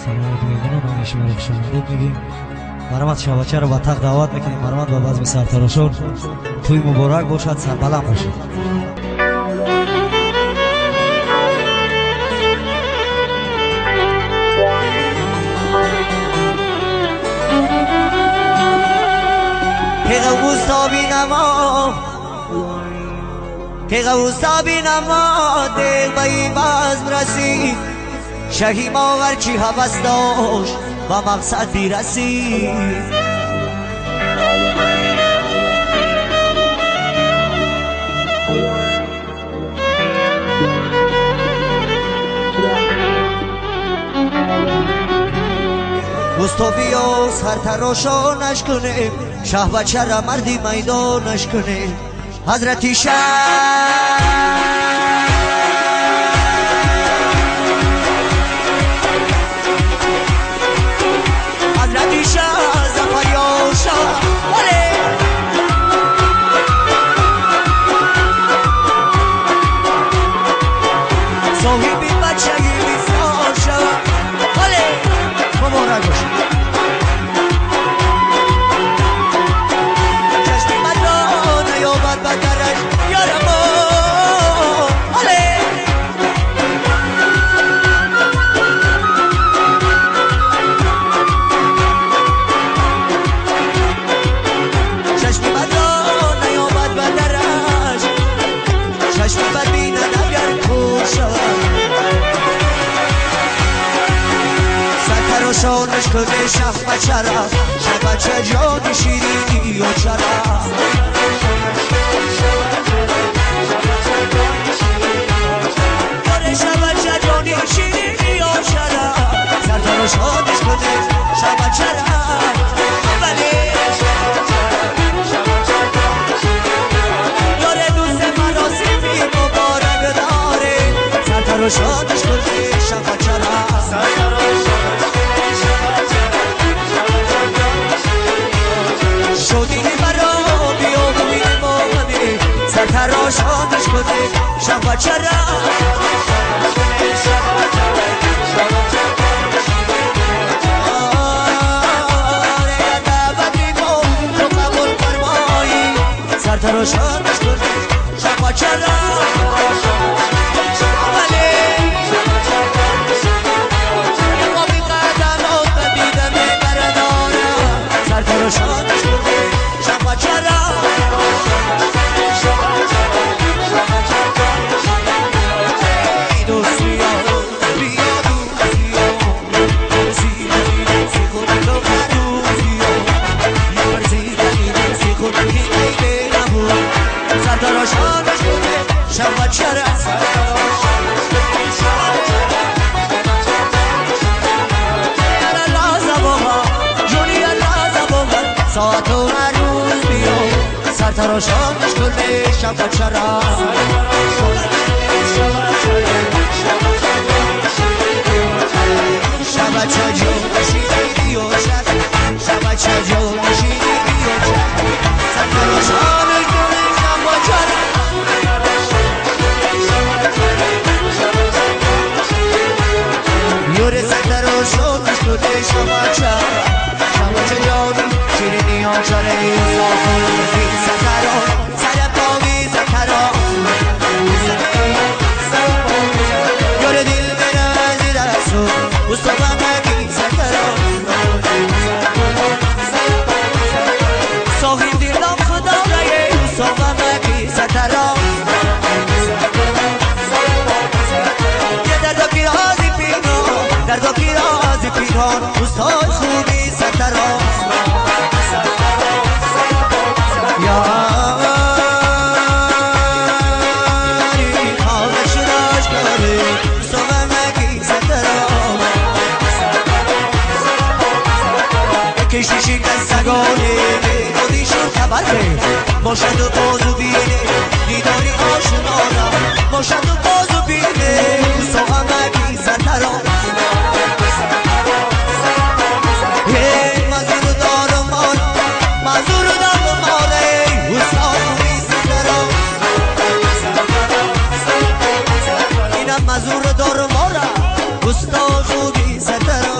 سلامت میدونم و شما رو خوشامدید میگیم. مرحمت شبچه رو با تق دعوت میکنیم. مرحمت با بزم سرتراشون توی مبارک باشد، سربلند باشید. که غوستا بینما دل به این بزم رسید، شهیم آور چی حوث داشت و مقصد بیرسید. گستوفی و سرتراشانش کنه، شه بچه را مردی میدانش کنه. حضرتی شاه حضرتی شاه زفریا شاه ولی صاحبی بچگی بسیار شاه ولی مبارک باشید. شانش کنه شخ بچه را، شه بچه جان شیرینی و چرا. داره شه بچه جانی شیرینی و چرا. سرتر شانش کنه شه بچه را ولی داره دوست مراسمی مبارک داره. سرتر شانش کنه شه بچه را شدی برا بیا ببین مامنه. سرتراشانش کنه شه بچه را تو قبول فرمایی. سرتراشانش کنه شه بچه را سرتراشانش کنه شه بچه را سرتراشانش کنه شه بچه را ساعت و روز بیا. سرتراشانش کنه شه بچه را شه بچه جان شیرینی و چک. شه بچه جان شیرینی و چک. سرتراشانش کنه شه بچه را یور. سرتراشانش کنه شه بچه را شه بچه جانی شیرینی ها چاره. صافی سترا سر پاوی سترا یار دل من زیر رسو مصطفی مکی سترا صاحب دیدم خدا رای مصطفی مکی سترا یه درد و پیرازی پیران درد و پیرازی پیران استاد خوبی سترا کشیشی کسگانه بودیشون خبره باشد و بازو بینه دیداری آشنانا باشد و بازو بینه سو همکی سترا مزور دارم مال مزور دارم ماله استاد سترا اینم مزور دارم ماله استاد خوبی سترا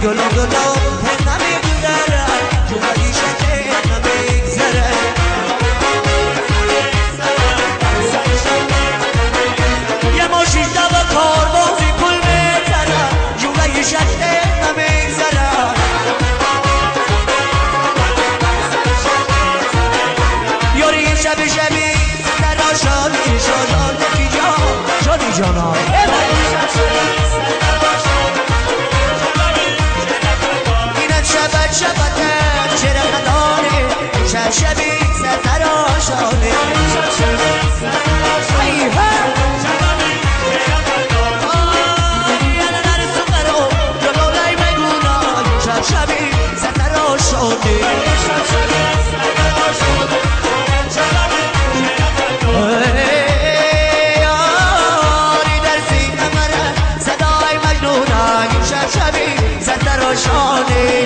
گلو گلو نمیگذره جمعی شده نمیگذره یه ماشیده و کاربازی پول میزنه جمعی شده نمیگذره یاری این شبی سترا شادی شادی جان شادی جانا شبت چرا خدانه شبی سترا شانه ایها یالا نرسو برو جلولای میگونا شبی سترا شانه یاری در سینه مرا صدای مجنونا شبی سترا شانه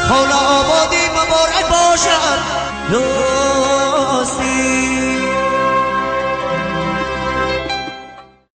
خانه آبادی مبارک باشد دوستی